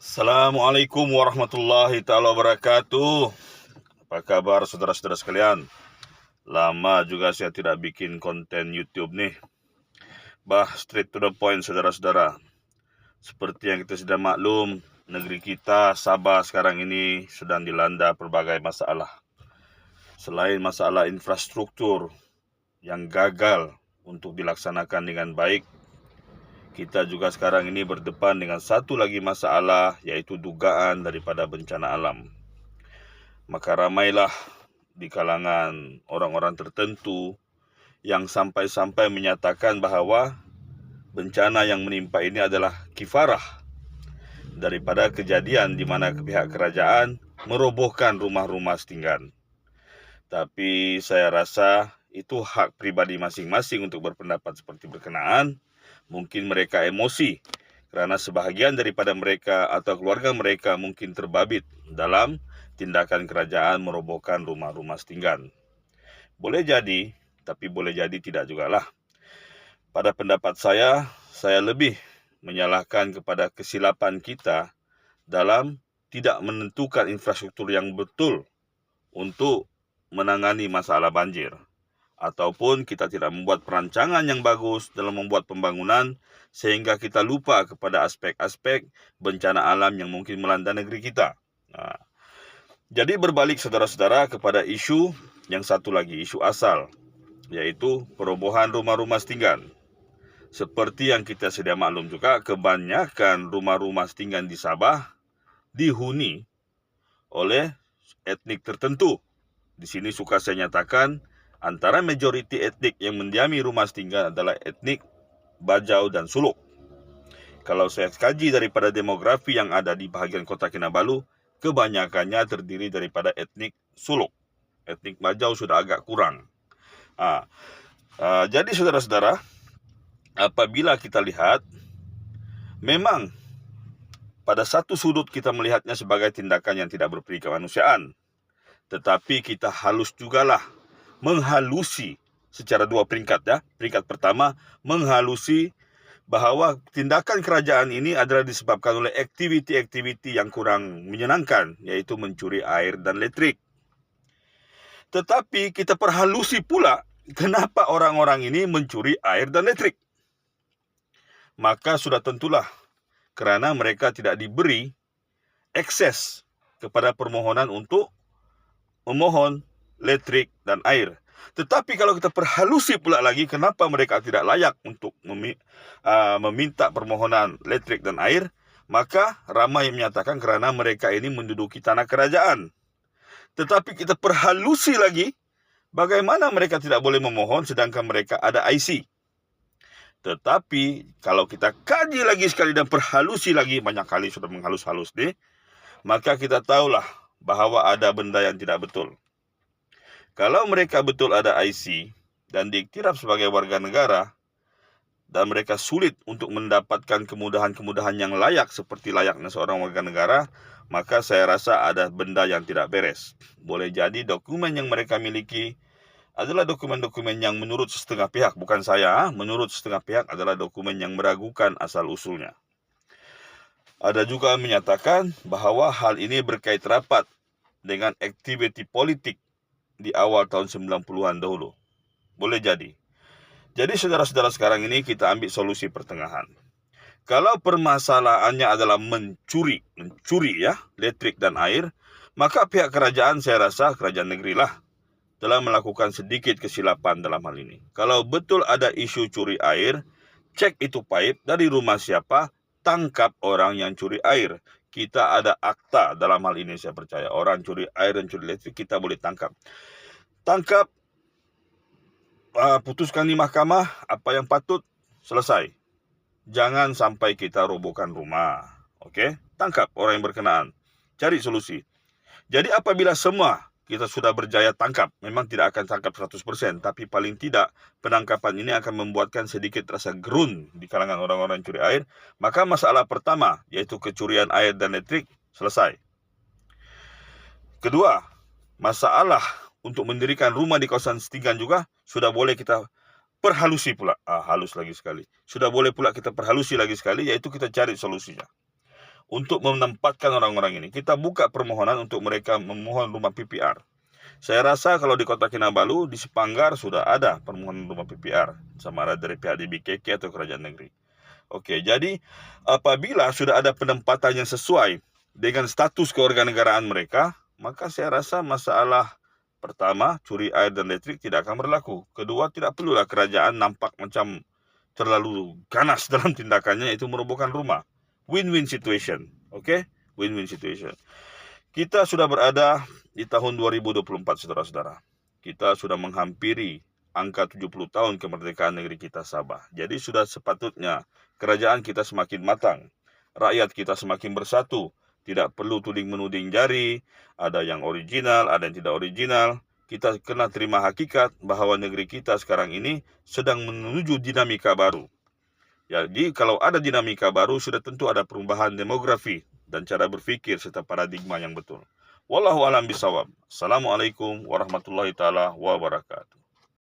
Assalamualaikum warahmatullahi ta'ala wabarakatuh. Apa kabar saudara-saudara sekalian? Lama juga saya tidak bikin konten YouTube nih. Straight to the point saudara-saudara. Seperti yang kita sudah maklum, negeri kita Sabah sekarang ini sedang dilanda berbagai masalah. Selain masalah infrastruktur yang gagal untuk dilaksanakan dengan baik, kita juga sekarang ini berdepan dengan satu lagi masalah, yaitu dugaan daripada bencana alam. Maka ramailah di kalangan orang-orang tertentu yang sampai-sampai menyatakan bahwa bencana yang menimpa ini adalah kifarah daripada kejadian di mana pihak kerajaan merobohkan rumah-rumah setinggan. Tapi saya rasa itu hak pribadi masing-masing untuk berpendapat seperti berkenaan. Mungkin mereka emosi karena sebahagian daripada mereka atau keluarga mereka mungkin terbabit dalam tindakan kerajaan merobohkan rumah-rumah setinggan. Boleh jadi, tapi boleh jadi tidak jugalah. Pada pendapat saya lebih menyalahkan kepada kesilapan kita dalam tidak menentukan infrastruktur yang betul untuk menangani masalah banjir. Ataupun kita tidak membuat perancangan yang bagus dalam membuat pembangunan sehingga kita lupa kepada aspek-aspek bencana alam yang mungkin melanda negeri kita. Jadi berbalik saudara-saudara kepada isu yang satu lagi, isu asal, yaitu perobohan rumah-rumah setinggan. Seperti yang kita sedia maklum juga, kebanyakan rumah-rumah setinggan di Sabah dihuni oleh etnik tertentu. Di sini suka saya nyatakan, antara majoriti etnik yang mendiami rumah setinggan adalah etnik Bajau dan Suluk. Kalau saya kaji daripada demografi yang ada di bahagian kota Kinabalu, kebanyakannya terdiri daripada etnik Suluk. Etnik Bajau sudah agak kurang. Jadi saudara-saudara, apabila kita lihat, memang pada satu sudut kita melihatnya sebagai tindakan yang tidak berperi kemanusiaan. Tetapi kita halus jugalah menghalusi secara dua peringkat ya. Peringkat pertama, menghalusi bahwa tindakan kerajaan ini adalah disebabkan oleh aktiviti-aktiviti yang kurang menyenangkan, yaitu mencuri air dan listrik. Tetapi kita perhalusi pula kenapa orang-orang ini mencuri air dan listrik. Maka sudah tentulah kerana mereka tidak diberi akses kepada permohonan untuk memohon listrik dan air. Tetapi kalau kita perhalusi pula lagi kenapa mereka tidak layak untuk meminta permohonan listrik dan air, maka ramai yang menyatakan kerana mereka ini menduduki tanah kerajaan. Tetapi kita perhalusi lagi bagaimana mereka tidak boleh memohon sedangkan mereka ada IC. Tetapi kalau kita kaji lagi sekali dan perhalusi lagi, banyak kali sudah menghalus-halus nih, maka kita tahulah bahwa ada benda yang tidak betul. Kalau mereka betul ada IC dan diiktiraf sebagai warga negara dan mereka sulit untuk mendapatkan kemudahan-kemudahan yang layak seperti layaknya seorang warga negara, maka saya rasa ada benda yang tidak beres. Boleh jadi dokumen yang mereka miliki adalah dokumen-dokumen yang menurut setengah pihak, bukan saya, menurut setengah pihak adalah dokumen yang meragukan asal-usulnya. Ada juga menyatakan bahwa hal ini berkait rapat dengan aktiviti politik di awal tahun 90-an dahulu. Boleh jadi. Jadi saudara-saudara sekarang ini kita ambil solusi pertengahan. Kalau permasalahannya adalah mencuri ya, listrik dan air, maka pihak kerajaan, saya rasa kerajaan negeri lah, telah melakukan sedikit kesilapan dalam hal ini. Kalau betul ada isu curi air, cek itu pipe dari rumah siapa, tangkap orang yang curi air. Kita ada akta dalam hal ini, saya percaya. Orang curi air dan curi listrik kita boleh tangkap. Putuskan di mahkamah apa yang patut, selesai. Jangan sampai kita robohkan rumah. Okey? Tangkap orang yang berkenaan. Cari solusi. Jadi apabila semua kita sudah berjaya tangkap, memang tidak akan tangkap 100%, tapi paling tidak penangkapan ini akan membuatkan sedikit rasa gerun di kalangan orang-orang yang curi air, maka masalah pertama, yaitu kecurian air dan listrik, selesai. Kedua, masalah untuk mendirikan rumah di kawasan setinggan juga sudah boleh kita perhalusi pula. Halus lagi sekali. Sudah boleh pula kita perhalusi lagi sekali, yaitu kita cari solusinya. untuk menempatkan orang-orang ini. Kita buka permohonan untuk mereka memohon rumah PPR. Saya rasa kalau di Kota Kinabalu, di Sepanggar sudah ada permohonan rumah PPR, sama ada dari pihak DBKK atau kerajaan negeri. Oke, jadi apabila sudah ada penempatan yang sesuai dengan status kewarganegaraan mereka, maka saya rasa masalah pertama, curi air dan listrik tidak akan berlaku. Kedua, tidak perlulah kerajaan nampak macam terlalu ganas dalam tindakannya, itu merobohkan rumah. Win-win situation, oke? Win-win situation. Kita sudah berada di tahun 2024, saudara-saudara. Kita sudah menghampiri angka 70 tahun kemerdekaan negeri kita Sabah. Jadi sudah sepatutnya kerajaan kita semakin matang. Rakyat kita semakin bersatu. Tidak perlu tuding-menuding jari, ada yang original, ada yang tidak original. Kita kena terima hakikat bahwa negeri kita sekarang ini sedang menuju dinamika baru. Jadi kalau ada dinamika baru, sudah tentu ada perubahan demografi dan cara berpikir serta paradigma yang betul. Wallahu a'lam bishawab. Assalamualaikum warahmatullahi taala wabarakatuh.